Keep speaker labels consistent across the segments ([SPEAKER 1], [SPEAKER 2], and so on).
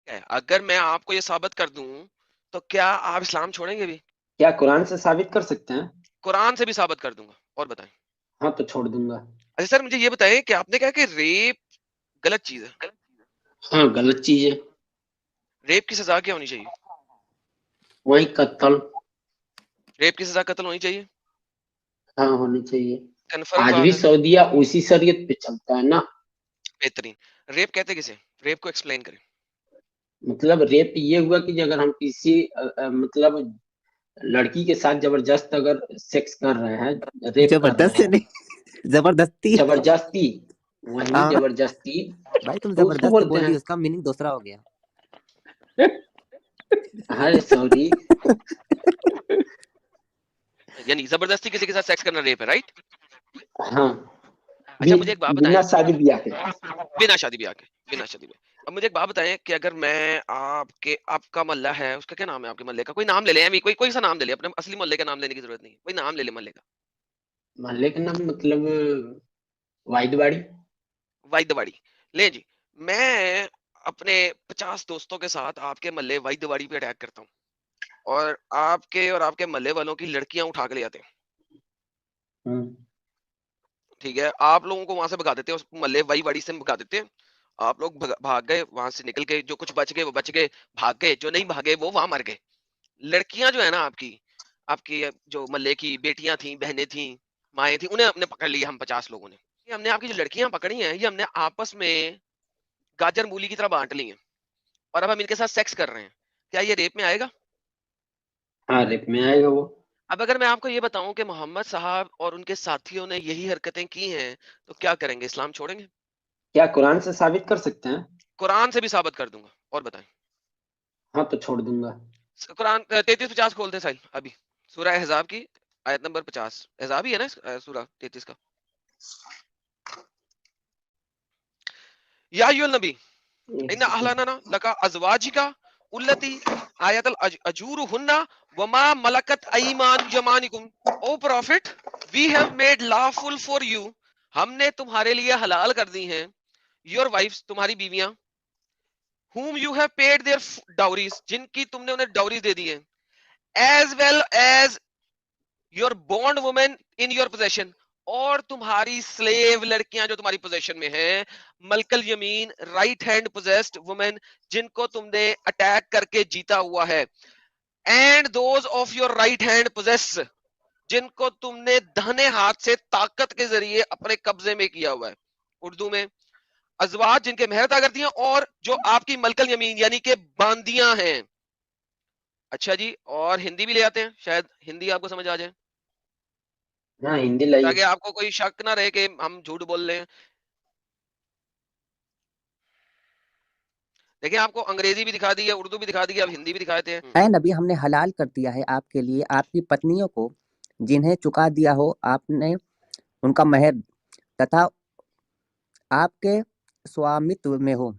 [SPEAKER 1] है। अगर मैं आपको ये साबित कर दूं तो क्या आप इस्लाम छोड़ेंगे भी?
[SPEAKER 2] क्या कुरान से साबित कर सकते हैं?
[SPEAKER 1] कुरान से भी साबित कर दूंगा। और बताएं।
[SPEAKER 2] हाँ तो छोड़ दूंगा।
[SPEAKER 1] अच्छा सर, मुझे ये बताएं कि आपने कहा कि रेप गलत चीज है।
[SPEAKER 2] हाँ गलत चीज है।
[SPEAKER 1] रेप की सजा क्या होनी चाहिए?
[SPEAKER 2] वही कत्ल।
[SPEAKER 1] रेप की सजा कत्ल होनी चाहिए।
[SPEAKER 2] हाँ होनी चाहिए।
[SPEAKER 1] कन्फर्म
[SPEAKER 2] आज भी
[SPEAKER 1] बात है।
[SPEAKER 2] सऊदीया उसी शरीयत पे चलता है ना।
[SPEAKER 1] बेहतरीन। रेप कहते किसे? रेप को एक्सप्लेन करें।
[SPEAKER 2] मतलब रेप ये हुआ कि अगर हम किसी मतलब लड़की के साथ जबरदस्त अगर सेक्स कर रहे हैं, रेप कर रहे
[SPEAKER 3] जबरदस्त से
[SPEAKER 2] हैं,
[SPEAKER 3] नहीं, जबरदस्ती।
[SPEAKER 2] जबरदस्ती, वही
[SPEAKER 3] हाँ
[SPEAKER 2] जबरदस्ती,
[SPEAKER 3] भाई, तुम
[SPEAKER 2] तो उसको
[SPEAKER 3] जबरदस्त
[SPEAKER 2] बोलते
[SPEAKER 3] बोल दी,
[SPEAKER 2] हैं।
[SPEAKER 3] उसका मीनिंग दूसरा हो गया।
[SPEAKER 2] अरे सॉरी।
[SPEAKER 1] यानी जबरदस्ती किसी के साथ सेक्स करना रेप है, राइट?
[SPEAKER 2] हाँ
[SPEAKER 1] अच्छा मुझे एक बात बताएं।
[SPEAKER 2] बिना शादी ब्याह के।
[SPEAKER 1] बिना शादी ब्याह के। बिना शादी ब्याह। अब मुझे एक बात बताएं कि अगर मैं आपका मोहल्ला है, उसका क्या नाम है आपके मोहल्ले का? कोई नाम ले ले, कोई कोई सा नाम ले ले, अपने असली मोहल्ले का नाम लेने की जरूरत नहीं, कोई नाम ले ले मोहल्ले का।
[SPEAKER 2] मोहल्ले का नाम मतलब वाइदवाड़ी।
[SPEAKER 1] वाइदवाड़ी। ले जी। मैं अपने 50 दोस्तों के साथ आपके मोहल्ले वाइदवाड़ी पे अटैक करता हूँ और आपके मोहल्ले वालों की लड़कियां उठा के ले आते हैं।
[SPEAKER 2] हम्म।
[SPEAKER 1] ठीक है, आप लोगों को वहां से भगा देते हैं, उस मोहल्ले वाइदवाड़ी से भगा देते हैं। आप लोग भाग गए वहां से, निकल गए, जो कुछ बच गए वो बच गए, भाग गए, जो नहीं भागे वो वहां मर गए। लड़कियां जो है ना आपकी, आपकी जो मोहल्ले की बेटियां थी, बहनें थी, माएँ थी, उन्हें हमने पकड़ लिया, हम 50 लोगों ने। ये हमने आपकी जो लड़कियां पकड़ी हैं, ये हमने आपस में गाजर मूली की तरह बांट ली हैं और अब हम इनके साथ सेक्स कर रहे हैं। क्या ये रेप में आएगा?
[SPEAKER 2] हाँ रेप में आएगा वो।
[SPEAKER 1] अब अगर मैं आपको ये बताऊं कि मोहम्मद साहब और उनके साथियों ने यही हरकतें की हैं, तो क्या करेंगे? इस्लाम छोड़ेंगे?
[SPEAKER 2] क्या कुरान से साबित कर सकते हैं?
[SPEAKER 1] कुरान से भी साबित कर दूंगा। और बताएं।
[SPEAKER 2] हाँ तो छोड़ दूंगा।
[SPEAKER 1] कुरान 33-50 खोलते हैं साहिल अभी। सूरह अहज़ाब की आयत नंबर 50। अहज़ाब ही है ना सूरह 33 का। या अय्युहन नबी
[SPEAKER 2] एक
[SPEAKER 1] इन्ना
[SPEAKER 2] सेकंड।
[SPEAKER 1] अहलना लका अज़वाजिका उल्लती आयतल अजूरुहुन्ना वमा मलकत अयमानुकुम। O prophet, we have made lawful for you, हमने तुम्हारे लिए हलाल कर दी हैं, योर वाइफ्स, तुम्हारी बीवियां, whom you have paid their dowries, जिनकी तुमने उन्हें डाउरीज दे दी है, as well as your bond women in your possession, और तुम्हारी स्लेव लड़कियां जो तुम्हारी पोजेशन में हैं, मलकल यमीन, राइट हैंड पोजेस्ड वुमेन, जिनको तुमने अटैक करके जीता हुआ है, and those of your right hand possess, जिनको तुमने दाहिने हाथ से ताकत के जरिए अपने कब्जे में किया हुआ है। उर्दू में अजवाज, जिनके मेहर अदा करती हैं, और जो आपकी मलकल यमीन यानी कि बांदियां हैं। अच्छा जी, और हिंदी भी ले आते हैं, शायद हिंदी आपको समझ आ जाए,
[SPEAKER 2] हाँ हिंदी लाइए।
[SPEAKER 1] ताकि आपको कोई शक ना रहे कि हम झूठ बोल रहे हैं। देखिए, आपको अंग्रेजी भी दिखा दी है, उर्दू भी दिखा दी है, अब हिंदी भी दिखा देते हैं।
[SPEAKER 3] ऐ नबी, हमने हलाल कर दिया है आपके लिए आपकी पत्नियों को, जिन्हें चुका दिया हो आपने उनका महर, तथा आपके स्वामित्व में हो।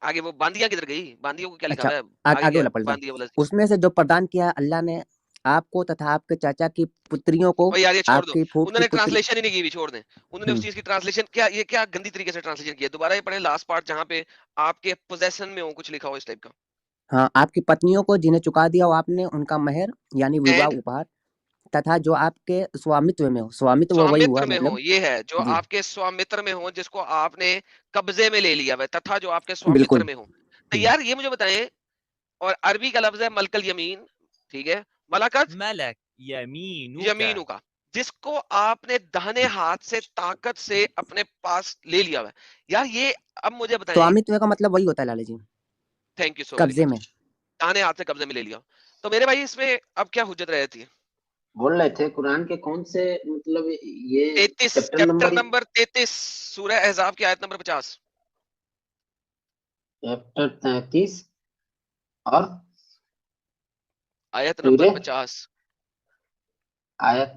[SPEAKER 1] आगे वो बांदिया किधर गई? बांदियों को क्या लिखा
[SPEAKER 3] अच्छा,
[SPEAKER 1] हुआ है? आगे
[SPEAKER 3] आगे
[SPEAKER 1] क्या है?
[SPEAKER 3] वाला पढ़ता हूँ।
[SPEAKER 1] बांदिया बोला।
[SPEAKER 3] उसमें से जो प्रदान किया है अल्लाह ने आपको तथा आपके चाचा की पुत्रियों को,
[SPEAKER 1] ओ यार ये छोड़ दो,
[SPEAKER 3] आपकी फूट की
[SPEAKER 1] उन्होंने
[SPEAKER 3] पुत्री।
[SPEAKER 1] ट्रांसलेशन ही नहीं की भी, छोड़ दें। उन्होंने उस
[SPEAKER 3] हम्म।
[SPEAKER 1] चीज की ट्रांसलेशन क्या, ये क्या गंदी तरीके से ट्रांसलेशन किया? दोबारा ये पढ़े लास्ट पार्ट जहाँ पे आपके पोजेशन में हो कुछ लिखा हो इस टाइप का।
[SPEAKER 3] हाँ, आपकी पत्नियों को जिन्हें चुका दिया हो आपने उनका महर यानी विवाह
[SPEAKER 1] एंड
[SPEAKER 3] उपहार, तथा जो आपके स्वामित्व में हो, स्वामित्व वही हुआ
[SPEAKER 1] स्वामित्र में हो,
[SPEAKER 3] मतलब।
[SPEAKER 1] ये है जो
[SPEAKER 3] जी
[SPEAKER 1] आपके स्वामित्र में हो, जिसको आपने कब्जे में ले लिया है, तथा जो आपके
[SPEAKER 3] बिल्कुल।
[SPEAKER 1] स्वामित्र में हो। तो
[SPEAKER 3] हम्म।
[SPEAKER 1] यार ये मुझे बताएं, और अरबी का लफ्ज है मलकल यमीन, ठीक है, मलकत
[SPEAKER 4] मलक यमीनुका।
[SPEAKER 1] यमीनू का, जिसको आपने दाहिने हाथ से ताकत से अपने पास ले लिया हुआ है। यार ये, अब मुझे बताएं।
[SPEAKER 3] स्वामित्व का मतलब वही होता है लाला जी,
[SPEAKER 1] थैंक यू सो वेरी
[SPEAKER 3] कब्जे
[SPEAKER 1] मच।
[SPEAKER 3] में।
[SPEAKER 1] दाहिने हाथ से कब्जे में ले लिया, तो मेरे भाई इसमें अब क्या हुज्जत रहती है?
[SPEAKER 2] बोल रहे थे कुरान के कौन से मतलब ये
[SPEAKER 1] 33,
[SPEAKER 2] चैप्टर
[SPEAKER 1] चैप्टर
[SPEAKER 2] नंबर?
[SPEAKER 1] नंबर 33, सूरह अहज़ाब की आयत नंबर 50।
[SPEAKER 2] चैप्टर 33 और
[SPEAKER 1] आयत नंबर
[SPEAKER 2] सूर्य
[SPEAKER 1] 50।
[SPEAKER 2] आयत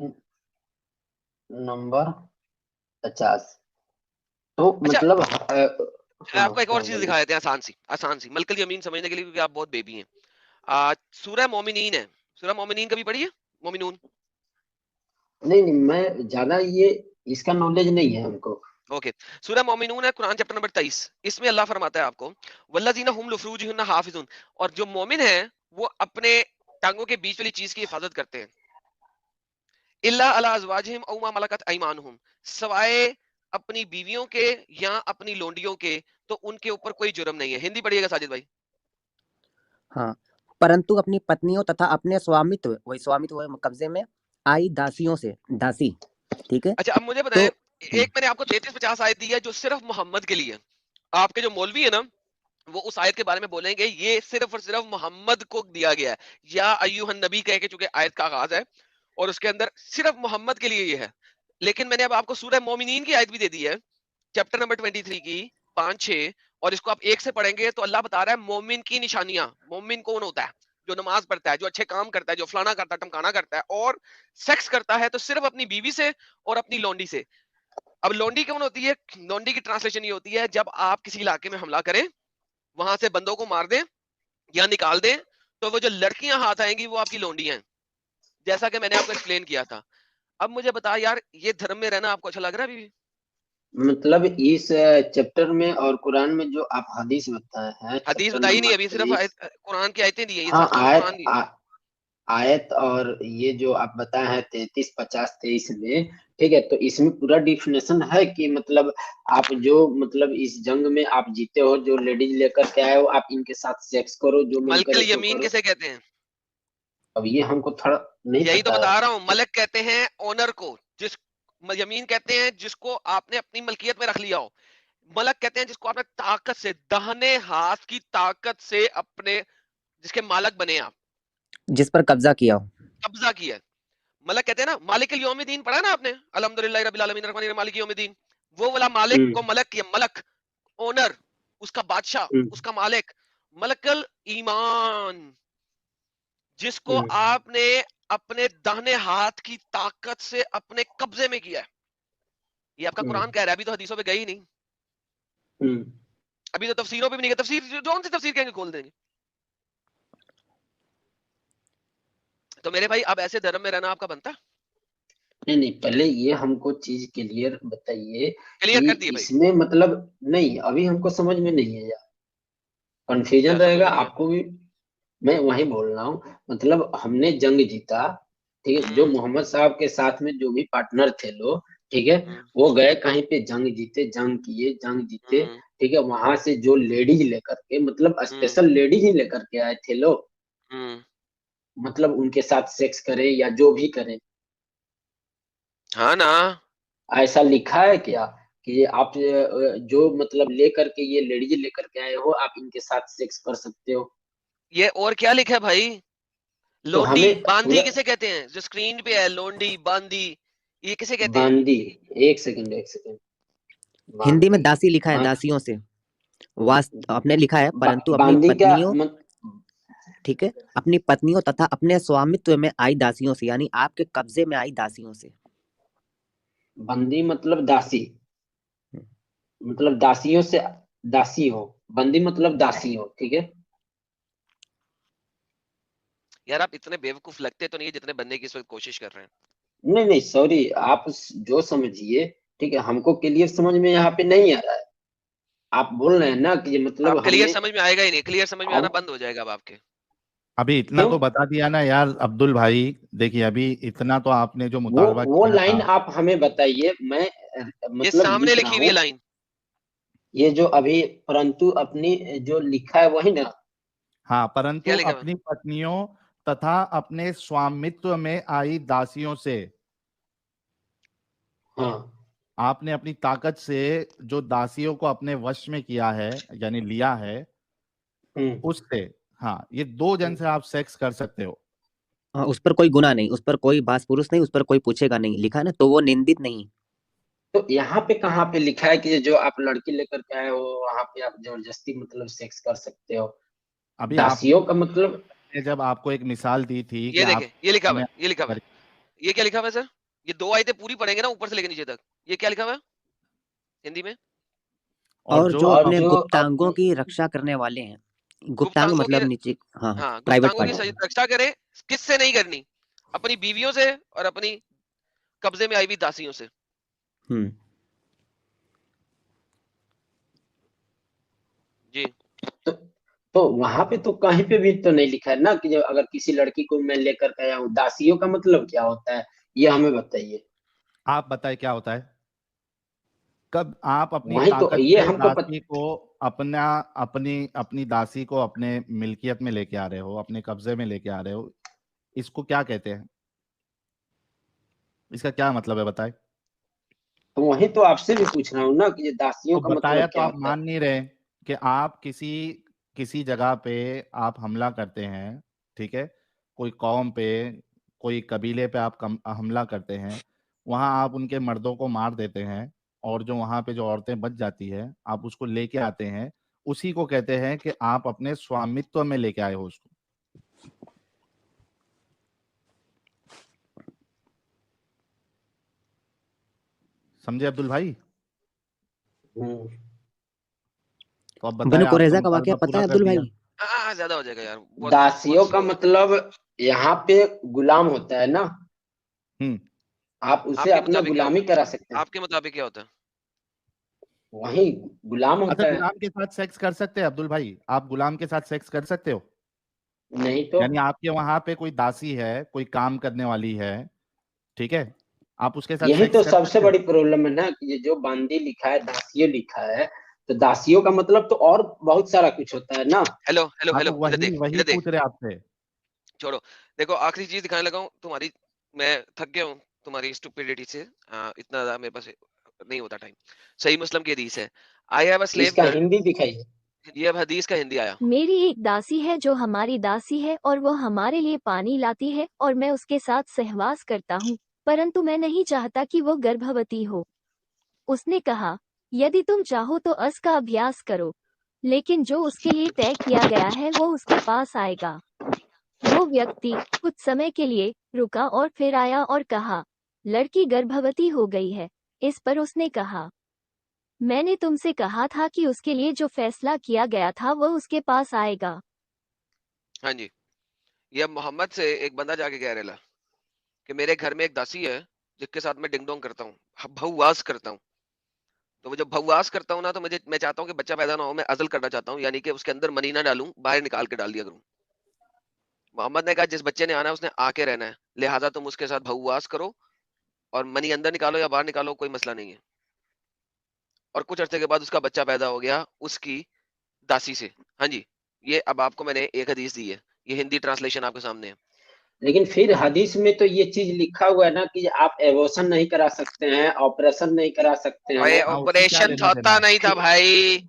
[SPEAKER 2] नंबर 50। तो
[SPEAKER 1] अच्छा,
[SPEAKER 2] मतलब हाँ
[SPEAKER 1] आपको एक और
[SPEAKER 2] हाँ
[SPEAKER 1] चीज
[SPEAKER 2] बोलिए।
[SPEAKER 1] दिखा देते हैं, आसान सी, आसान सी मलकल यमीन समझने के लिए, क्योंकि आप बहुत बेबी हैं। सूरह मोमिनीन है, सूरह मोमिनीन कभी पढ़ी है? मोमिनून।
[SPEAKER 2] नहीं नहीं, मैं ज्यादा ये इसका नॉलेज नहीं है हमको।
[SPEAKER 1] ओके, सूरह मोमिनून है, कुरान चैप्टर नंबर 23। इसमें अल्लाह फरमाता है आपको, वल्लज़ीना हुम लिफ्रूजिहिम हाफिज़ून, और जो मोमिन है वो अपने टांगों के बीच वाली चीज की हिफाजत करते हैं, इल्ला अला अज़वाजिहिम औ मा मलकत अयमानुहुम, सवाए अपनी बीवियों के या अपनी लोंडियों के, तो उनके ऊपर कोई जुर्म नहीं है। हिंदी पढ़िएगा साजिद भाई।
[SPEAKER 3] हाँ, परंतु अपनी पत्नियों तथा अपने स्वामित्व कब्जे में आई दासियों से, दासी, ठीक है।
[SPEAKER 1] अच्छा, अब मुझे
[SPEAKER 3] तो
[SPEAKER 1] बताएं, एक मैंने आपको 33-50 आयत दी है जो सिर्फ मोहम्मद के लिए। आपके जो मौलवी है ना, वो उस आयत के बारे में बोलेंगे ये सिर्फ और सिर्फ मोहम्मद को दिया गया है, या अय्युहन नबी कह के, चूंकि आयत का आगाज है और उसके अंदर सिर्फ मोहम्मद के लिए ये है। लेकिन मैंने अब आपको सूरह मोमिनीन की आयत भी दे दी है, चैप्टर नंबर 23 की 5-6, और इसको आप एक से पढ़ेंगे तो अल्लाह बता रहा है मोमिन की निशानियां। मोमिन कौन होता है? जो नमाज पढ़ता है, जो अच्छे काम करता है, जो फलाना करता है, टमकाना करता है, और सेक्स करता है तो सिर्फ अपनी बीवी से और अपनी लौंडी से। अब लौंडी कौन होती है? लौंडी की ट्रांसलेशन ये होती है, जब आप किसी इलाके में हमला करें, वहां से बंदों को मार दें या निकाल दें, तो वो जो लड़कियां हाथ आएंगी वो आपकी लौंडियां हैं, जैसा कि मैंने आपको एक्सप्लेन किया था। अब मुझे बता यार, ये धर्म में रहना आपको अच्छा लग रहा है अभी भी?
[SPEAKER 2] मतलब इस चैप्टर में और कुरान में जो आप हदीस बताए हैं,
[SPEAKER 1] हदीस
[SPEAKER 2] चैप्टर
[SPEAKER 1] बताई नहीं
[SPEAKER 2] नंबर
[SPEAKER 1] अभी, सिर्फ
[SPEAKER 2] 23,
[SPEAKER 1] कुरान की आयतें दी है, ये
[SPEAKER 2] हाँ,
[SPEAKER 1] सारा
[SPEAKER 2] आयत
[SPEAKER 1] कुरान दी है।
[SPEAKER 2] आयत और ये जो आप बताए हैं 33, 50, 23 में, ठीक है, तो इसमें पूरा डिफिनेशन है कि मतलब आप जो मतलब इस जंग में आप जीते हो, जो लेडीज लेकर के आए हो, आप इनके साथ सेक्स करो, जो मन करे
[SPEAKER 1] मलकल
[SPEAKER 2] सो
[SPEAKER 1] यमीन
[SPEAKER 2] करो।
[SPEAKER 1] किसे कहते हैं?
[SPEAKER 2] अब ये हमको थोड़ा नहीं
[SPEAKER 1] यही तो
[SPEAKER 2] पता
[SPEAKER 1] बता
[SPEAKER 2] है।
[SPEAKER 1] रहा हूँ, मलक कहते हैं ओनर को, जिस यमीन कहते हैं जिसको आपने अपनी मलकियत में रख लिया हो। मलक कहते हैं जिसको आपने ताकत से, दाहिने हाथ की ताकत से अपने, जिसके मालक बने आप,
[SPEAKER 3] जिस पर कब्जा किया हो।
[SPEAKER 1] कब्जा किया है। मलक कहते हैं ना, मालिक यौमिद्दीन पढ़ा ना आपने, अल्हम्दुलिल्लाह रब्बिल आलमीन रहमानिर रहीम मालिक यौमिद्दीन, वो वाला मालिक को
[SPEAKER 2] हम्म
[SPEAKER 1] मलक किया, मलक ओनर, उसका बादशाह,
[SPEAKER 2] हम्म
[SPEAKER 1] उसका मालिक। मलकल ईमान, जिसको
[SPEAKER 2] हम्म
[SPEAKER 1] आपने अपने दाहिने हाथ की ताकत से अपने कब्जे में किया है। ये आपका
[SPEAKER 2] हम्म
[SPEAKER 1] कुरान कह रहा है, अभी तो हदीसों पे गई नहीं,
[SPEAKER 2] हम्म।
[SPEAKER 1] अभी तो तफसीरों पे भी नहीं गए। तफसीर कौन सी तफसीर कहेंगे, खोल देंगे। तो मेरे भाई, अब ऐसे धर्म में रहना आपका बनता?
[SPEAKER 2] नहीं नहीं, पहले ये हमको चीज क्लियर बताइए
[SPEAKER 1] क्लियर
[SPEAKER 2] कि
[SPEAKER 1] कर दिए भाई।
[SPEAKER 2] इसमें मतलब नहीं, अभी हमको समझ में नहीं है यार, कंफ्यूजन
[SPEAKER 1] क्या समझ
[SPEAKER 2] रहेगा
[SPEAKER 1] में नहीं है?
[SPEAKER 2] आपको भी। मैं वही बोल रहा हूँ, मतलब हमने जंग जीता, ठीक है, जो
[SPEAKER 1] हम्म
[SPEAKER 2] मोहम्मद साहब के साथ में जो भी पार्टनर थे लोग, ठीक है,
[SPEAKER 1] हम्म
[SPEAKER 2] वो गए कहीं पे जंग जीते, जंग किए, जंग जीते,
[SPEAKER 1] हम्म
[SPEAKER 2] ठीक है, वहां से जो लेडीज लेकर के, मतलब
[SPEAKER 1] हम्म
[SPEAKER 2] स्पेशल लेडीज ही लेकर के आए थे लोग,
[SPEAKER 1] हम्म।
[SPEAKER 2] मतलब उनके साथ सेक्स करें या जो भी करें,
[SPEAKER 1] हाँ ना,
[SPEAKER 2] ऐसा लिखा है क्या कि ये आप जो मतलब लेकर के, ये लेडीज लेकर के आए हो, आप इनके साथ सेक्स कर सकते हो?
[SPEAKER 1] ये और क्या लिखा है भाई?
[SPEAKER 2] तो
[SPEAKER 1] लोंडी
[SPEAKER 2] हमें
[SPEAKER 1] बांदी
[SPEAKER 2] पूरा
[SPEAKER 1] किसे कहते हैं? जो स्क्रीन पे है, लोंडी बांदी, ये किसे कहते हैं?
[SPEAKER 2] बांदी, एक सेकंड एक सेकंड,
[SPEAKER 3] हिंदी में
[SPEAKER 2] बांदी,
[SPEAKER 3] दासी लिखा है,
[SPEAKER 2] बा,
[SPEAKER 3] दासियों से आपने लिखा है, परंतु अपनी
[SPEAKER 2] बांदी का
[SPEAKER 3] पत्नियों, ठीक है, अपनी पत्नियों तथा अपने स्वामित्व में आई दासियों से, यानी आपके कब्जे में आई दासियों से।
[SPEAKER 2] बंदी मतलब दासी, मतलब दासियों से, दासी हो, बंदी मतलब दासी हो, ठीक है।
[SPEAKER 1] यार आप इतने बेवकूफ लगते तो नहीं है जितने बनने की इस वक्त कोशिश कर रहे हैं।
[SPEAKER 2] नहीं नहीं, सॉरी, आप जो समझिए, ठीक है, हमको क्लियर समझ में यहाँ पे नहीं आ रहा है। आप बोल रहे हैं ना कि मतलब
[SPEAKER 1] आप क्लियर
[SPEAKER 2] हमने,
[SPEAKER 1] समझ में आएगा ही नहीं, क्लियर समझ में आना
[SPEAKER 2] अब
[SPEAKER 1] बंद हो जाएगा अब आपके।
[SPEAKER 5] अभी इतना
[SPEAKER 2] क्यों?
[SPEAKER 5] तो बता दिया ना यार अब्दुल भाई। देखिए अभी इतना तो आपने जो मुतालबा
[SPEAKER 2] वो
[SPEAKER 5] किया
[SPEAKER 2] लाइन
[SPEAKER 5] था।
[SPEAKER 2] आप हमें बताइए, मैं
[SPEAKER 1] ये
[SPEAKER 2] मतलब
[SPEAKER 1] सामने
[SPEAKER 2] लिख रहा
[SPEAKER 1] लिखी हुई है
[SPEAKER 2] हूँ,
[SPEAKER 1] लाइन।
[SPEAKER 2] ये जो अभी परंतु अपनी जो लिखा है वही ना?
[SPEAKER 5] हाँ,
[SPEAKER 1] क्या
[SPEAKER 5] परंतु
[SPEAKER 1] लिखा हुआ है?
[SPEAKER 5] अपनी पत्नियों तथा अपने स्वामित्व में आई दासियों से,
[SPEAKER 2] हाँ।
[SPEAKER 5] आपने अपनी ताकत से जो दासियों को अपने वश में किया है, यानी लिया है,
[SPEAKER 2] हम्म
[SPEAKER 5] उससे, हाँ, ये दो जन से आप सेक्स कर सकते हो।
[SPEAKER 3] उस पर कोई गुनाह नहीं, उस पर कोई बास पुरुष नहीं, उस पर कोई पूछेगा नहीं, लिखा है ना, तो वो निंदित नहीं।
[SPEAKER 2] तो यहाँ पे कहाँ पे लिखा है कि जो आप लड़की लेकर के आए हो, वहां पे आप जबरदस्ती मतलब सेक्स कर सकते हो?
[SPEAKER 5] अभी आप,
[SPEAKER 2] दासियों का मतलब,
[SPEAKER 5] जब आपको एक मिसाल दी थी कि
[SPEAKER 1] ये देखें,
[SPEAKER 5] आप
[SPEAKER 1] ये लिखा हुआ
[SPEAKER 5] में
[SPEAKER 1] है, ये लिखा हुआ है। ये क्या लिखा हुआ है सर? ये दो आयतें पूरी पढ़ेंगे ना ऊपर से लेकर नीचे तक, ये क्या लिखा हुआ है हिंदी में?
[SPEAKER 5] और
[SPEAKER 3] और
[SPEAKER 5] जो
[SPEAKER 3] जो
[SPEAKER 2] और
[SPEAKER 3] अपने
[SPEAKER 2] जो
[SPEAKER 3] गुप्तांगों की रक्षा करने वाले हैं, गुप्तांग
[SPEAKER 1] गुप्तांगों की,
[SPEAKER 3] मतलब नीचे, हाँ,
[SPEAKER 1] हाँ,
[SPEAKER 3] प्राइवेट
[SPEAKER 1] गुप्तांगों की
[SPEAKER 3] पार्ट।
[SPEAKER 1] रक्षा करे। किससे नहीं करनी? अपनी बीवियों से और अपनी कब्जे में आई हुई दासियों से।
[SPEAKER 3] हम्म
[SPEAKER 1] जी
[SPEAKER 2] तो वहां पे तो कहीं पे भी तो नहीं लिखा है ना कि जो अगर किसी लड़की को मैं लेकर के आया हूँ। दासियों का मतलब क्या होता है, ये हमें बताइए।
[SPEAKER 5] आप बताए क्या होता है? कब आप अपनी
[SPEAKER 2] वही तो,
[SPEAKER 5] ताकत
[SPEAKER 2] ये
[SPEAKER 5] से
[SPEAKER 2] हमको
[SPEAKER 5] दासी को अपना अपनी अपनी दासी को अपने मिल्कियत में लेके आ रहे हो, अपने कब्जे में लेके आ रहे हो, इसको क्या कहते हैं? इसका क्या मतलब है बताए?
[SPEAKER 2] तो वही तो आपसे भी पूछ रहा हूँ ना कि ये दासियों
[SPEAKER 5] तो
[SPEAKER 2] का
[SPEAKER 5] बताया
[SPEAKER 2] मतलब
[SPEAKER 5] तो
[SPEAKER 2] क्या
[SPEAKER 5] आप
[SPEAKER 2] होता है।
[SPEAKER 5] मान नहीं रहे कि आप किसी किसी जगह पे आप हमला करते हैं, ठीक है, कोई कौम पे, कोई कबीले पे आप हमला करते हैं, वहां आप उनके मर्दों को मार देते हैं, और जो वहां पे जो औरतें बच जाती है आप उसको लेके आते हैं, उसी को कहते हैं कि आप अपने स्वामित्व में लेके आए हो उसको। समझे अब्दुल भाई?
[SPEAKER 2] हम्म।
[SPEAKER 5] तो अब बताएं,
[SPEAKER 3] बनु
[SPEAKER 5] आपका
[SPEAKER 3] कुरैजा का वाकया
[SPEAKER 5] मुतालबा
[SPEAKER 3] पता
[SPEAKER 5] पूरा
[SPEAKER 3] है
[SPEAKER 5] कर
[SPEAKER 3] अब्दुल
[SPEAKER 5] दिया।
[SPEAKER 3] भाई?
[SPEAKER 1] हाँ, ज्यादा हो जाएगा यार, बहुत बहुत
[SPEAKER 2] दासियों का
[SPEAKER 1] स्लो है।
[SPEAKER 2] मतलब यहाँ पे गुलाम होता है ना,
[SPEAKER 5] हम्म।
[SPEAKER 2] आप उसे
[SPEAKER 1] आपके
[SPEAKER 2] अपना
[SPEAKER 1] मुताबिक क्या होता
[SPEAKER 2] गुलामी
[SPEAKER 1] है?
[SPEAKER 2] करा सकते हैं।
[SPEAKER 1] आपके मुताबिक क्या होता है?
[SPEAKER 2] वही गुलाम
[SPEAKER 5] अच्छा,
[SPEAKER 2] होता है।
[SPEAKER 5] गुलाम के साथ सेक्स कर सकते हैं अब्दुल भाई? आप गुलाम के साथ सेक्स कर सकते हो?
[SPEAKER 2] नहीं तो,
[SPEAKER 5] यानी आपके वहां पे कोई दासी है, कोई काम करने वाली है, ठीक है, आप उसके साथ
[SPEAKER 2] यही
[SPEAKER 5] सेक्स
[SPEAKER 2] तो
[SPEAKER 5] कर
[SPEAKER 2] सबसे
[SPEAKER 5] सकते हो?
[SPEAKER 2] बड़ी प्रॉब्लम है ना कि ये जो बांदी लिखा है, दासियों लिखा है, तो दासियों का मतलब तो और बहुत सारा कुछ होता है ना।
[SPEAKER 1] हेलो हेलो
[SPEAKER 5] हाँ, तो
[SPEAKER 1] हेलो, इधर
[SPEAKER 5] वही
[SPEAKER 1] देख,
[SPEAKER 5] वही
[SPEAKER 1] इधर देख,
[SPEAKER 5] पूछ रहे आपसे।
[SPEAKER 1] छोड़ो। देखो, आखिरी चीज दिखाने लगा हूँ तुम्हारी। मैं थक गया हूँ तुम्हारी स्टुपिडिटी से। इतना ज्यादा मेरे पास नहीं होता टाइम। सही मुस्लिम की हदीस है, आई हैव अ स्लेव
[SPEAKER 2] इसका
[SPEAKER 1] गर्ल।
[SPEAKER 2] हिंदी दिखाइए।
[SPEAKER 1] ये अब हदीस का हिंदी आया।
[SPEAKER 6] मेरी एक दासी है जो हमारी दासी है और वो हमारे लिए पानी लाती है और मैं उसके साथ सहवास करता हूँ, परंतु मैं नहीं चाहता कि वो गर्भवती हो। उसने कहा, यदि तुम चाहो तो अस का अभ्यास करो, लेकिन जो उसके लिए तय किया गया है वो उसके पास आएगा। वो व्यक्ति कुछ समय के लिए रुका और फिर आया और कहा, लड़की गर्भवती हो गई है। इस पर उसने कहा, मैंने तुमसे कहा था कि उसके लिए जो फैसला किया गया था वह उसके पास आएगा।
[SPEAKER 1] हाँ जी। ये अब मोहम्मद से एक बंदा जाके कह रहा कि मेरे घर में एक दासी है जिसके साथ मैं डिंग डोंग करता हूँ, भववास करता हूँ। तो वो जब भववास करता हूँ ना, तो मैं चाहता हूँ कि बच्चा पैदा ना हो, मैं अज़ल करना चाहता हूँ, यानी कि उसके अंदर मनी ना डालूं, बाहर निकाल के डाल दिया करूं। मोहम्मद ने कहा जिस बच्चे ने आना है उसने आके रहना है, लिहाजा तुम उसके साथ भववास करो, और मनी अंदर निकालो या बाहर निकालो, कोई मसला नहीं है। और कुछ अरसे के बाद उसका बच्चा पैदा हो गया उसकी दासी से। हाँ जी, ये अब आपको मैंने एक हदीस दी है, ये हिंदी ट्रांसलेशन आपके सामने है।
[SPEAKER 2] लेकिन फिर हदीस में तो ये चीज लिखा हुआ है ना कि आप एबॉर्शन नहीं करा सकते हैं, ऑपरेशन नहीं करा सकते
[SPEAKER 1] अरे
[SPEAKER 2] हैं।
[SPEAKER 5] हाँ, उससे क्या
[SPEAKER 1] ऑपरेशन
[SPEAKER 5] लेना देना
[SPEAKER 1] होता
[SPEAKER 5] है?
[SPEAKER 1] नहीं था भाई,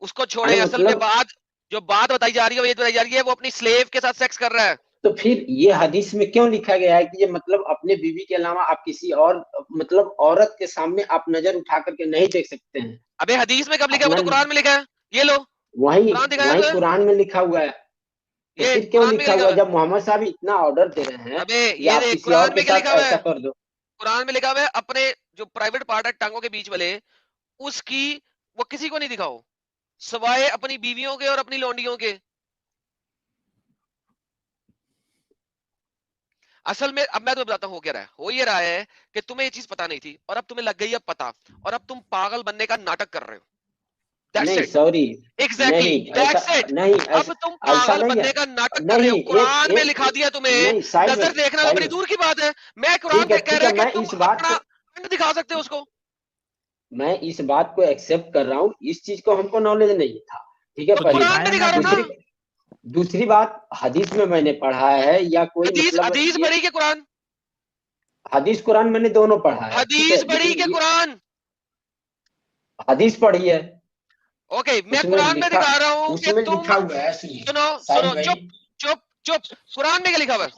[SPEAKER 1] उसको छोड़े।
[SPEAKER 2] अरे
[SPEAKER 1] असल में
[SPEAKER 2] मतलब,
[SPEAKER 1] बात, जो बात बताई जा रही है वो ये बताई जा रही है वो अपनी स्लेव के साथ सेक्स कर रहा है।
[SPEAKER 2] तो फिर ये हदीस में क्यों लिखा गया है कि ये मतलब अपने बीवी के अलावा आप किसी और मतलब औरत के सामने आप नजर उठा करके नहीं देख सकते हैं
[SPEAKER 1] अबे हदीस में कब लिखा है? वो
[SPEAKER 2] अपना।
[SPEAKER 1] तो कुरान में लिखा है। ये लो,
[SPEAKER 2] वही
[SPEAKER 1] कुरान दिखाया
[SPEAKER 2] वही
[SPEAKER 1] तो है।
[SPEAKER 2] कुरान में लिखा हुआ है। तो
[SPEAKER 1] ये
[SPEAKER 2] फिर क्यों
[SPEAKER 1] कुरान में क्या
[SPEAKER 2] लिखा
[SPEAKER 1] लिखा
[SPEAKER 2] हुआ
[SPEAKER 1] हुआ
[SPEAKER 2] है
[SPEAKER 1] है?
[SPEAKER 2] जब मोहम्मद साहब इतना ऑर्डर दे रहे हैं
[SPEAKER 1] अबे
[SPEAKER 2] कि
[SPEAKER 1] ये
[SPEAKER 2] आप
[SPEAKER 1] देख,
[SPEAKER 2] किसी और
[SPEAKER 1] कुरान
[SPEAKER 2] के
[SPEAKER 1] में क्या
[SPEAKER 2] साथ
[SPEAKER 1] लिखा हुआ
[SPEAKER 2] ऐसा
[SPEAKER 1] है?
[SPEAKER 2] कर दो।
[SPEAKER 1] कुरान में लिखा हुआ है अपने जो प्राइवेट पार्ट है टांगों के बीच वाले, उसकी वो किसी को नहीं दिखाओ, सवाए अपनी बीवियों के और अपनी लौंडियों के। असल में अब मैं तुम्हें बताता हूँ हो क्या रहा है। हो ये रहा है कि तुम्हें ये चीज पता नहीं थी और अब तुम्हें लग गई है पता, और अब तुम पागल बनने का नाटक कर रहे हो। दैट्स
[SPEAKER 2] नहीं
[SPEAKER 1] इट,
[SPEAKER 2] सॉरी,
[SPEAKER 1] एग्जैक्टली
[SPEAKER 2] नहीं ऐसा,
[SPEAKER 1] दैट्स इट।
[SPEAKER 2] नहीं
[SPEAKER 1] अब
[SPEAKER 2] ऐसा,
[SPEAKER 1] तुम
[SPEAKER 2] ऐसा
[SPEAKER 1] पागल
[SPEAKER 2] नहीं है।
[SPEAKER 1] बनने का नाटक कर रहे हो।
[SPEAKER 2] नहीं,
[SPEAKER 1] कुरान में लिखा दिया तुम्हें,
[SPEAKER 2] नहीं साहिल
[SPEAKER 1] नजर
[SPEAKER 2] भाई,
[SPEAKER 1] देखना तो
[SPEAKER 2] साहिल
[SPEAKER 1] बड़ी
[SPEAKER 2] भाई,
[SPEAKER 1] दूर की बात है। मैं कुरान
[SPEAKER 2] ठीक है
[SPEAKER 1] पे कह
[SPEAKER 2] ठीक
[SPEAKER 1] रहा
[SPEAKER 2] है,
[SPEAKER 1] है कि तुम अपना अंड दिखा सकते हो उसको।
[SPEAKER 2] मैं इस बात को एक्सेप्ट कर रहा हूँ, इस चीज को हमको नॉलेज नहीं था। ठीक है,
[SPEAKER 1] तो
[SPEAKER 5] तो
[SPEAKER 2] पहली
[SPEAKER 1] कुरान
[SPEAKER 2] बात।
[SPEAKER 1] में
[SPEAKER 5] दिखाए ना
[SPEAKER 1] दिखा रहा हूं
[SPEAKER 5] दिखा।
[SPEAKER 1] ना।
[SPEAKER 2] दूसरी दूसरी बात, हदीस में मैंने पढ़ा है या कोई
[SPEAKER 1] हदीस
[SPEAKER 2] मतलब
[SPEAKER 1] हदीस
[SPEAKER 2] ये,
[SPEAKER 1] पढ़ी के कुरान?
[SPEAKER 2] हदीस कुरान मैंने दोनों पढ़ा है, ठीक है,
[SPEAKER 1] हदीस पढ़ी
[SPEAKER 2] लेकिन
[SPEAKER 1] के
[SPEAKER 2] ये
[SPEAKER 1] कुरान?
[SPEAKER 2] हदीस पढ़ी है।
[SPEAKER 1] ओके, मैं
[SPEAKER 2] उसमें
[SPEAKER 1] कुरान में
[SPEAKER 2] लिखा
[SPEAKER 1] दिखा रहा हूं कि
[SPEAKER 2] उसमें
[SPEAKER 1] तुम,
[SPEAKER 2] लिखा हुआ है, सुनिए
[SPEAKER 1] सुनो
[SPEAKER 2] साहिल
[SPEAKER 1] सुनो,
[SPEAKER 2] भाई।
[SPEAKER 1] चुप चुप चुप। कुरान में क्या लिखा हुआ है?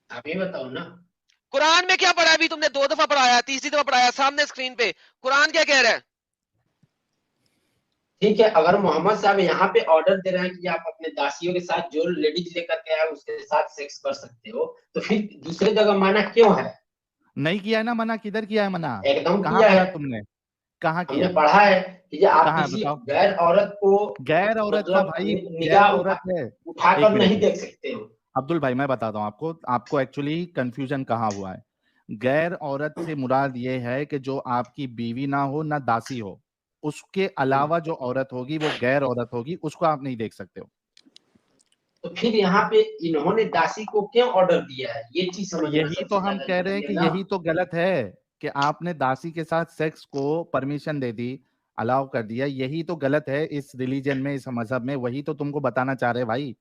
[SPEAKER 2] आप ये बताओ ना।
[SPEAKER 1] कुरान में क्या पढ़ा है? अभी तुमने 2 दफा पढ़ाया, तीसरी दफा पढ़ाया सामने स्क्रीन पे। कुरान क्या कह रहा है?
[SPEAKER 2] ठीक है, अगर मोहम्मद साहब यहाँ पे ऑर्डर दे रहे हैं कि आप अपने दासियों के साथ जो लेडीज लेकर के आए उसके साथ सेक्स कर सकते हो, तो फिर दूसरे जगह माना क्यों है?
[SPEAKER 5] नहीं किया है ना मना, किधर किया है मना?
[SPEAKER 2] एकदम
[SPEAKER 5] कहाँ
[SPEAKER 2] किया है।
[SPEAKER 5] पढ़ा तुमने? कहाँ
[SPEAKER 2] हमने
[SPEAKER 5] किया?
[SPEAKER 2] पढ़ा है कि ये आप
[SPEAKER 5] कहाँ है
[SPEAKER 2] किसी
[SPEAKER 5] बताओ?
[SPEAKER 2] गैर औरत को
[SPEAKER 5] गैर औरत था
[SPEAKER 2] मतलब
[SPEAKER 5] भाई, गैर
[SPEAKER 2] निगाह
[SPEAKER 5] औरत है। एक
[SPEAKER 2] उठाकर
[SPEAKER 5] मिनट
[SPEAKER 2] नहीं
[SPEAKER 5] में
[SPEAKER 2] देख सकते हो।
[SPEAKER 5] अब्दुल भाई मैं बताता हूँ आपको, आपको एक्चुअली कंफ्यूजन कहाँ हुआ है। गैर औरत से मुराद ये है कि जो आपकी बीवी ना हो ना दासी हो, उसके अलावा जो औरत होगी वो गैर औरत होगी, उसको आप नहीं देख सकते हो।
[SPEAKER 2] तो फिर यहाँ पे इन्होंने दासी को क्यों ऑर्डर दिया है, ये चीज
[SPEAKER 5] तो
[SPEAKER 2] समझना
[SPEAKER 5] यही तो
[SPEAKER 2] सबसे
[SPEAKER 5] हम
[SPEAKER 2] ज्यादा
[SPEAKER 5] कह रहे
[SPEAKER 2] जरूरी
[SPEAKER 5] हैं
[SPEAKER 2] है
[SPEAKER 5] कि
[SPEAKER 2] ना।
[SPEAKER 5] यही तो गलत है कि आपने दासी के साथ सेक्स को परमिशन दे दी, अलाउ कर दिया। यही तो गलत है इस रिलीजन में, इस मजहब में। वही तो तुमको बताना चाह रहे भाई।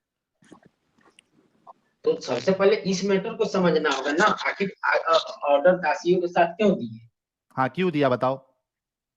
[SPEAKER 2] तो सबसे पहले इस मैटर को समझना होगा ना, आखिर ऑर्डर दासियों के साथ क्यों दिए।
[SPEAKER 5] हाँ, क्यों दिया बताओ,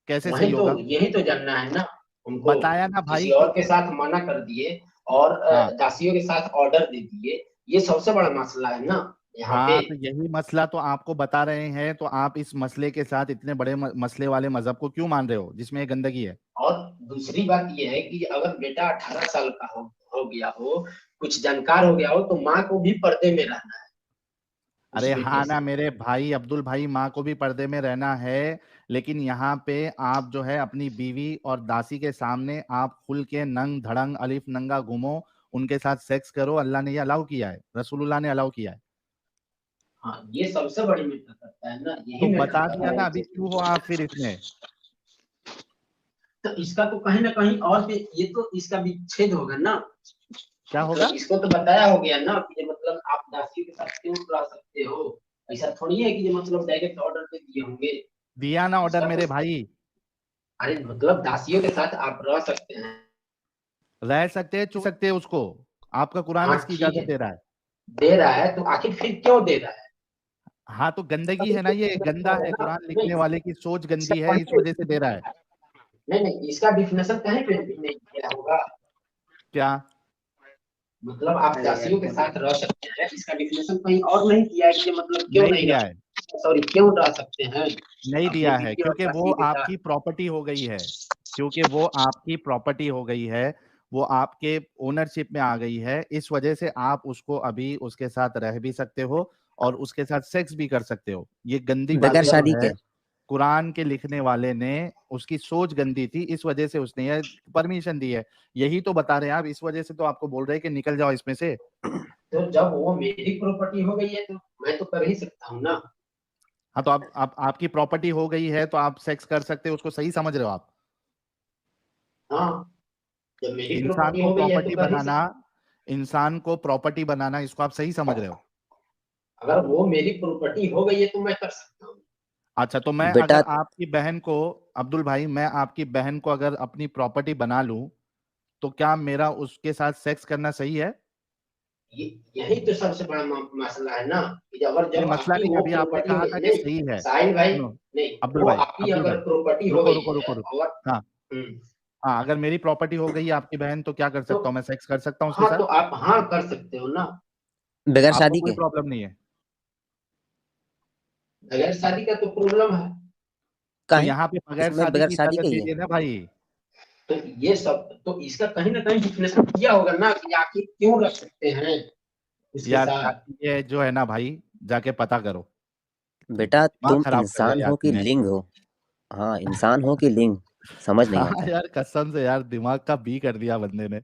[SPEAKER 5] कैसे सही
[SPEAKER 2] वही तो,
[SPEAKER 5] होगा?
[SPEAKER 2] यही तो जानना है ना उनको।
[SPEAKER 5] बताया ना
[SPEAKER 2] किसी
[SPEAKER 5] भाई
[SPEAKER 2] और
[SPEAKER 5] कि
[SPEAKER 2] के साथ मना कर दिए और
[SPEAKER 5] हाँ
[SPEAKER 2] दासियों के साथ ऑर्डर दे दिए, ये सबसे बड़ा मसला है ना यहाँ पे।
[SPEAKER 5] हाँ, तो यही मसला तो आपको बता रहे हैं। तो आप इस मसले के साथ इतने बड़े मसले वाले मजहब को क्यों मान रहे हो जिसमें ये गंदगी है?
[SPEAKER 2] और दूसरी बात ये है कि अगर बेटा 18 साल का हो गया हो, कुछ जानकार हो गया हो, तो माँ को भी पर्दे में रहना है उस
[SPEAKER 5] अरे
[SPEAKER 2] बेटे
[SPEAKER 5] हाँ
[SPEAKER 2] से।
[SPEAKER 5] ना मेरे भाई अब्दुल भाई, माँ को भी पर्दे में रहना है, लेकिन यहाँ पे आप जो है अपनी बीवी और दासी के सामने आप खुल के नंग धड़ंग अलिफ नंगा घूमो, उनके साथ सेक्स करो। अल्लाह ने ये अलाउ किया है, रसूलुल्लाह ने अलाउ किया है।
[SPEAKER 2] हाँ, ये सबसे बड़ी मैटर करता है ना,
[SPEAKER 5] तो
[SPEAKER 2] यही मैटर
[SPEAKER 5] बता
[SPEAKER 2] कर
[SPEAKER 5] दिया
[SPEAKER 2] रहा
[SPEAKER 5] ना,
[SPEAKER 2] है
[SPEAKER 5] अभी
[SPEAKER 2] कि
[SPEAKER 5] क्यों हो आप फिर इसमें?
[SPEAKER 2] तो इसका तो कहीं ना कहीं और भी ये तो इसका विच्छेद होगा ना।
[SPEAKER 5] क्या होगा?
[SPEAKER 2] मतलब इसको तो बताया हो गया ना कि ये मतलब आप दासियों के साथ क्यों रह सकते हो। ऐसा थोड़ी है कि ये मतलब डायरेक्ट ऑर्डर पे दिए होंगे।
[SPEAKER 5] दिया ना ऑर्डर
[SPEAKER 2] इसका
[SPEAKER 5] मेरे
[SPEAKER 2] तो,
[SPEAKER 5] भाई।
[SPEAKER 2] अरे मतलब दासियों के साथ आप रह सकते हैं।
[SPEAKER 5] रह सकते हैं, छू सकते हैं उसको। आपका कुरान
[SPEAKER 2] हाँ
[SPEAKER 5] इसकी
[SPEAKER 2] ठीक
[SPEAKER 5] इजाजत
[SPEAKER 2] है,
[SPEAKER 5] दे रहा है।
[SPEAKER 2] दे रहा है तो आखिर फिर क्यों दे रहा है।
[SPEAKER 5] हाँ, तो गंदगी है ना, ये गंदा है, कुरान लिखने वाले की सोच गंदी है, इस वजह से दे रहा है।
[SPEAKER 2] नहीं नहीं, इसका डिफिनेशन कहीं पे भी नहीं किया होगा।
[SPEAKER 5] क्या?
[SPEAKER 2] मतलब आप दासियों के साथ रह सकते हैं, इसका डिफिनेशन कहीं और नहीं किया है कि ये मतलब क्यों
[SPEAKER 5] नहीं
[SPEAKER 2] नहीं
[SPEAKER 5] दिया
[SPEAKER 2] रह
[SPEAKER 5] है,
[SPEAKER 2] सकते, सॉरी क्यों रह सकते हैं
[SPEAKER 5] नहीं
[SPEAKER 2] अपने
[SPEAKER 5] दिया है,
[SPEAKER 2] बीवी और
[SPEAKER 5] क्योंकि वो
[SPEAKER 2] दासी के साथ।
[SPEAKER 5] आपकी प्रॉपर्टी हो गई है। क्योंकि वो आपकी प्रॉपर्टी हो गई है, वो आपके ओनरशिप में आ गई है। इस वजह से आप उसको अभी उसके साथ रह भी सकते हो और उसके साथ सेक्स भी कर सकते हो। ये गंदी
[SPEAKER 3] बगैर
[SPEAKER 5] बातें जो
[SPEAKER 3] शादी
[SPEAKER 5] है,
[SPEAKER 3] के।
[SPEAKER 5] कुरान के लिखने वाले ने, उसकी सोच गंदी थी, इस वजह से उसने ये परमिशन दी है। यही तो बता रहे हैं आप, इस वजह से तो आपको बोल रहे हैं कि निकल जाओ इसमें से।
[SPEAKER 2] तो जब वो मेरी प्रॉपर्टी हो गई है तो मैं तो कर ही सकता हूँ ना।
[SPEAKER 5] हाँ, तो आप आपकी प्रॉपर्टी हो गई है तो आप सेक्स कर सकते हो, उसको सही समझ रहे हो आप?
[SPEAKER 2] हाँ, जब मेरी
[SPEAKER 5] इंसान
[SPEAKER 2] प्रॉपर्टी
[SPEAKER 5] को
[SPEAKER 2] हो गई है तो
[SPEAKER 5] प्रॉपर्टी
[SPEAKER 2] कर ही
[SPEAKER 5] बनाना,
[SPEAKER 2] सकता हूँ।
[SPEAKER 5] इंसान को प्रॉपर्टी बनाना, इसको आप सही समझ रहे हो?
[SPEAKER 2] अगर वो मेरी प्रॉपर्टी हो गई है तो मैं कर सकता हूँ।
[SPEAKER 5] अच्छा, तो मैं
[SPEAKER 3] बेटा
[SPEAKER 5] अगर आपकी बहन को, अब्दुल भाई, मैं आपकी बहन को अगर अपनी प्रॉपर्टी बना लूं, तो क्या मेरा उसके साथ सेक्स करना सही है?
[SPEAKER 2] ये यही तो सबसे बड़ा मसला है ना कि अगर
[SPEAKER 5] नहीं,
[SPEAKER 2] जब
[SPEAKER 5] मसला
[SPEAKER 2] आपकी
[SPEAKER 5] नहीं,
[SPEAKER 2] वो
[SPEAKER 5] अभी आपने
[SPEAKER 2] प्रॉपर्टी हो
[SPEAKER 5] कहा
[SPEAKER 2] गई
[SPEAKER 5] था कि
[SPEAKER 2] नहीं,
[SPEAKER 5] सही है।
[SPEAKER 2] साहिल भाई,
[SPEAKER 5] सुनो,
[SPEAKER 2] नहीं
[SPEAKER 5] अब्दुल
[SPEAKER 2] वो
[SPEAKER 5] भाई,
[SPEAKER 2] आपकी
[SPEAKER 5] अब्दुल
[SPEAKER 2] अगर
[SPEAKER 5] भाई,
[SPEAKER 2] प्रॉपर्टी हो
[SPEAKER 5] रुको
[SPEAKER 2] गई
[SPEAKER 5] रुको रुको
[SPEAKER 2] है
[SPEAKER 5] रुको।
[SPEAKER 2] और
[SPEAKER 5] हाँ
[SPEAKER 2] हम्म,
[SPEAKER 5] हाँ, अगर मेरी प्रॉपर्टी हो गई है आपकी बहन, तो क्या कर
[SPEAKER 2] तो
[SPEAKER 5] सकता हूँ मैं? सेक्स कर सकता हूँ उसके
[SPEAKER 2] हाँ,
[SPEAKER 5] साथ?
[SPEAKER 2] तो आप हाँ कर सकते हो ना।
[SPEAKER 3] बगैर
[SPEAKER 5] आपको
[SPEAKER 3] शादी
[SPEAKER 5] कोई
[SPEAKER 3] के।
[SPEAKER 5] प्रॉब्लम नहीं है?
[SPEAKER 2] बगैर शादी का तो प्रॉब्लम है।
[SPEAKER 5] तो
[SPEAKER 3] काहे?
[SPEAKER 5] यहाँ पे बगैर
[SPEAKER 3] इसमें
[SPEAKER 5] शादी
[SPEAKER 3] बगैर
[SPEAKER 5] की
[SPEAKER 3] शादी
[SPEAKER 5] इजाजत
[SPEAKER 3] के ही
[SPEAKER 5] दे
[SPEAKER 3] है।
[SPEAKER 5] दिए ना भाई।
[SPEAKER 2] तो ये सब तो इसका कहीं ना कहीं डिफिनेशन किया होगा ना कि आखिर क्यों रख सकते हैं उसके
[SPEAKER 5] यार
[SPEAKER 2] साथ।
[SPEAKER 5] ये जो है ना भाई, जाके पता करो।
[SPEAKER 3] बेटा
[SPEAKER 5] दिमाग
[SPEAKER 3] तुम
[SPEAKER 5] खराब कर दिया
[SPEAKER 3] इंसान
[SPEAKER 5] यार
[SPEAKER 3] हो कि
[SPEAKER 5] तुमने।
[SPEAKER 3] लिंग हो? हाँ, इंसान हो कि लिंग, समझ नहीं
[SPEAKER 5] हाँ
[SPEAKER 3] आता।
[SPEAKER 5] यार, कसम से यार, दिमाग का बी कर दिया बंदे ने।